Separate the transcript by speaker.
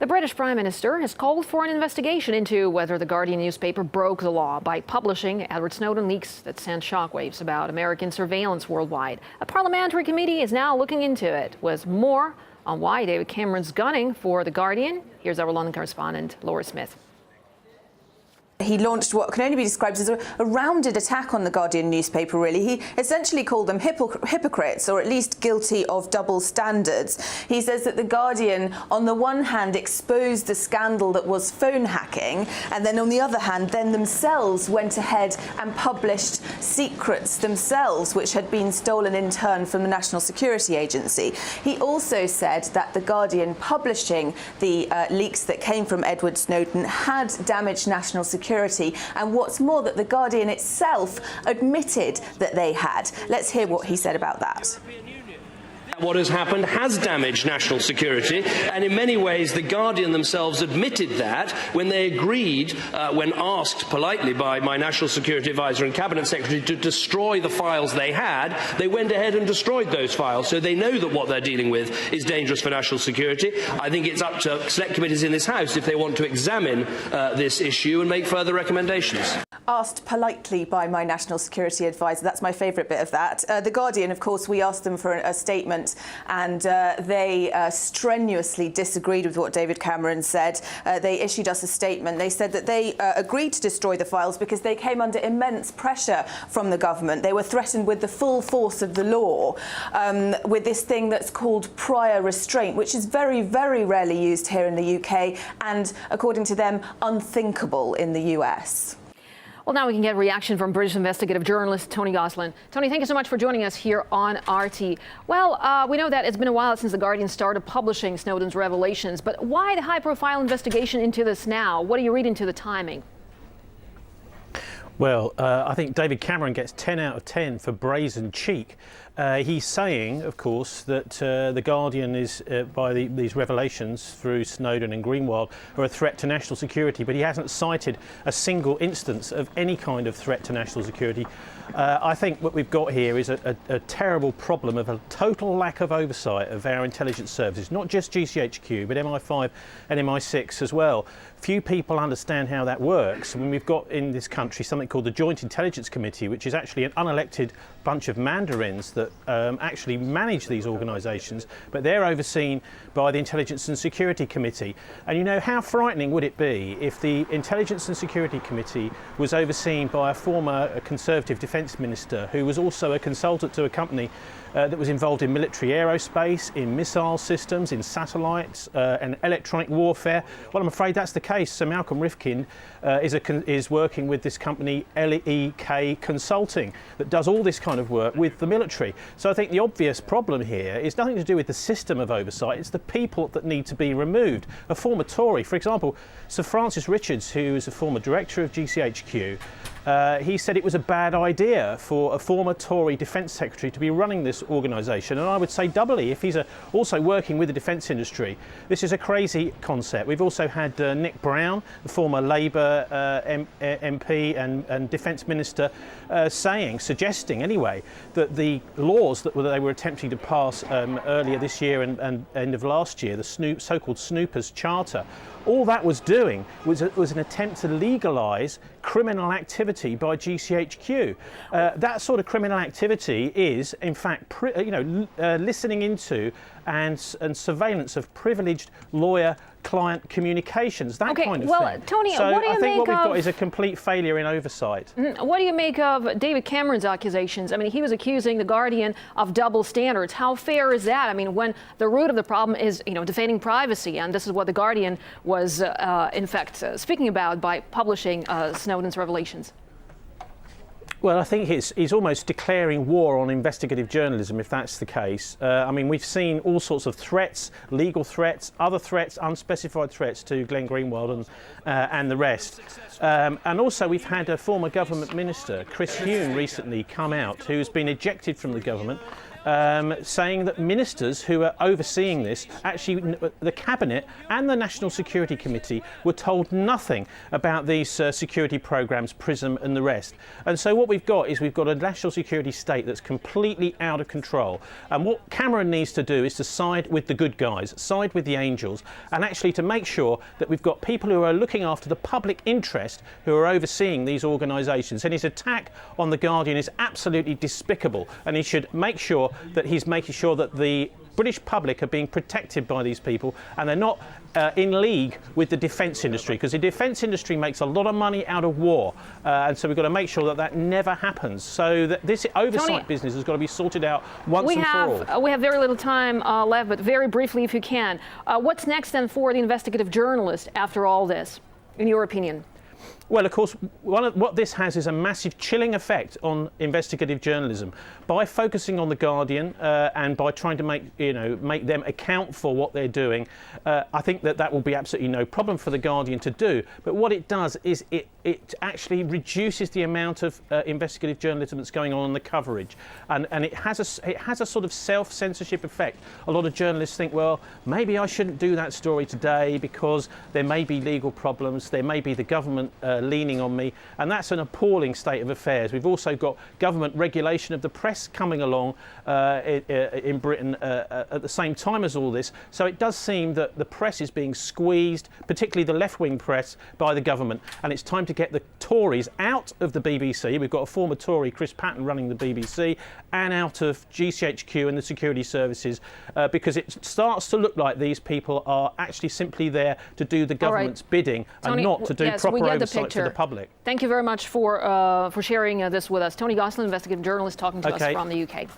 Speaker 1: The British Prime Minister has called for an investigation into whether the Guardian newspaper broke the law by publishing Edward Snowden leaks that sent shockwaves about American surveillance worldwide. A parliamentary committee is now looking into it, with more on why David Cameron's gunning for the Guardian. Here's our London correspondent, Laura Smith.
Speaker 2: He launched what can only be described as a rounded attack on the Guardian newspaper, really. He essentially called them hypocrites, or at least guilty of double standards. He says that the Guardian, on the one hand, exposed the scandal that was phone hacking, and then on the other hand, then themselves went ahead and published secrets themselves, which had been stolen in turn from the National Security Agency. He also said that the Guardian publishing the leaks that came from Edward Snowden had damaged national security. And what's more, that the Guardian itself admitted that they had. Let's hear what he said about that.
Speaker 3: What has happened has damaged national security, and in many ways the Guardian themselves admitted that when they agreed, when asked politely by my National Security Advisor and Cabinet Secretary to destroy the files they had, they went ahead and destroyed those files. So they know that what they're dealing with is dangerous for national security. I think it's up to select committees in this House if they want to examine this issue and make further recommendations.
Speaker 2: Asked politely by my National Security Advisor. That's my favourite bit of that. The Guardian, of course, we asked them for a statement, and they strenuously disagreed with what David Cameron said. They issued us a statement. They said that they agreed to destroy the files because they came under immense pressure from the government. They were threatened with the full force of the law, with this thing that's called prior restraint, which is very, very rarely used here in the UK and, according to them, unthinkable in the US.
Speaker 1: Well, now we can get a reaction from British investigative journalist Tony Gosselin. Tony, thank you so much for joining us here on RT. Well, we know that it's been a while since The Guardian started publishing Snowden's revelations, but why the high-profile investigation into this now? What do you read into the timing?
Speaker 4: Well, I think David Cameron gets 10 out of 10 for brazen cheek. He's saying, of course, that The Guardian is, by these revelations through Snowden and Greenwald, are a threat to national security, but he hasn't cited a single instance of any kind of threat to national security. I think what we've got here is a terrible problem of a total lack of oversight of our intelligence services, not just GCHQ, but MI5 and MI6 as well. Few people understand how that works. I mean, we've got in this country something called the Joint Intelligence Committee, which is actually an unelected bunch of mandarins that actually manage these organisations, but they're overseen by the Intelligence and Security Committee. And you know, how frightening would it be if the Intelligence and Security Committee was overseen by a former Conservative Defence Minister who was also a consultant to a company that was involved in military aerospace, in missile systems, in satellites, and electronic warfare? Well, I'm afraid that's the case. So Malcolm Rifkind is working with this company, LEK Consulting, that does all this kind of work with the military. So I think the obvious problem here is nothing to do with the system of oversight, it's the people that need to be removed. A former Tory, for example, Sir Francis Richards, who is a former director of GCHQ, he said it was a bad idea for a former Tory Defence Secretary to be running this organisation, and I would say doubly if he's also working with the defence industry. This is a crazy concept. We've also had Nick Brown, the former Labour MP and Defence Minister, suggesting anyway, that the laws that they were attempting to pass earlier this year and end of last year, the so-called Snoopers Charter, all that was doing was an attempt to legalise criminal activity by GCHQ. That sort of criminal activity is, in fact, listening into and surveillance of privileged lawyer-client communications, that kind of thing.
Speaker 1: Tony,
Speaker 4: so
Speaker 1: what do you
Speaker 4: I think
Speaker 1: make
Speaker 4: what we've
Speaker 1: of...
Speaker 4: got is a complete failure in oversight.
Speaker 1: What do you make of David Cameron's accusations? I mean, he was accusing The Guardian of double standards. How fair is that? I mean, when the root of the problem is, defending privacy, and this is what The Guardian was, in fact, speaking about by publishing Snowden's revelations.
Speaker 4: Well, I think he's almost declaring war on investigative journalism, if that's the case. I mean, we've seen all sorts of threats, legal threats, other threats, unspecified threats to Glenn Greenwald and the rest. And also we've had a former government minister, Chris Huhne, recently come out, who's been ejected from the government saying that ministers who are overseeing this, actually the Cabinet and the National Security Committee, were told nothing about these security programmes, PRISM and the rest. And so what we've got is we've got a national security state that's completely out of control. And what Cameron needs to do is to side with the good guys, side with the angels, and actually to make sure that we've got people who are looking after the public interest who are overseeing these organisations. And his attack on The Guardian is absolutely despicable, and he should make sure that he's making sure that the British public are being protected by these people, and they're not in league with the defence industry, because the defence industry makes a lot of money out of war, and so we've got to make sure that that never happens. So that this oversight
Speaker 1: Tony,
Speaker 4: business has got to be sorted out once and for all.
Speaker 1: We have very little time left, but very briefly, if you can, what's next then for the investigative journalist after all this, in your opinion?
Speaker 4: Well, of course, what this has is a massive chilling effect on investigative journalism. By focusing on The Guardian and by trying to make them account for what they're doing, I think that will be absolutely no problem for The Guardian to do. But what it does is it actually reduces the amount of investigative journalism that's going on in the coverage, and it has a sort of self-censorship effect. A lot of journalists think, well, maybe I shouldn't do that story today because there may be legal problems, there may be the government leaning on me, and that's an appalling state of affairs. We've also got government regulation of the press coming along in Britain at the same time as all this, so it does seem that the press is being squeezed, particularly the left-wing press, by the government, and it's time to get the Tories out of the BBC. We've got a former Tory, Chris Patten, running the BBC, and out of GCHQ and the security services, because it starts to look like these people are actually simply there to do the government's bidding,
Speaker 1: Tony,
Speaker 4: and not to do proper oversight for the public.
Speaker 1: Thank you very much for sharing this with us. Tony Gosselin, investigative journalist, talking to us from the UK.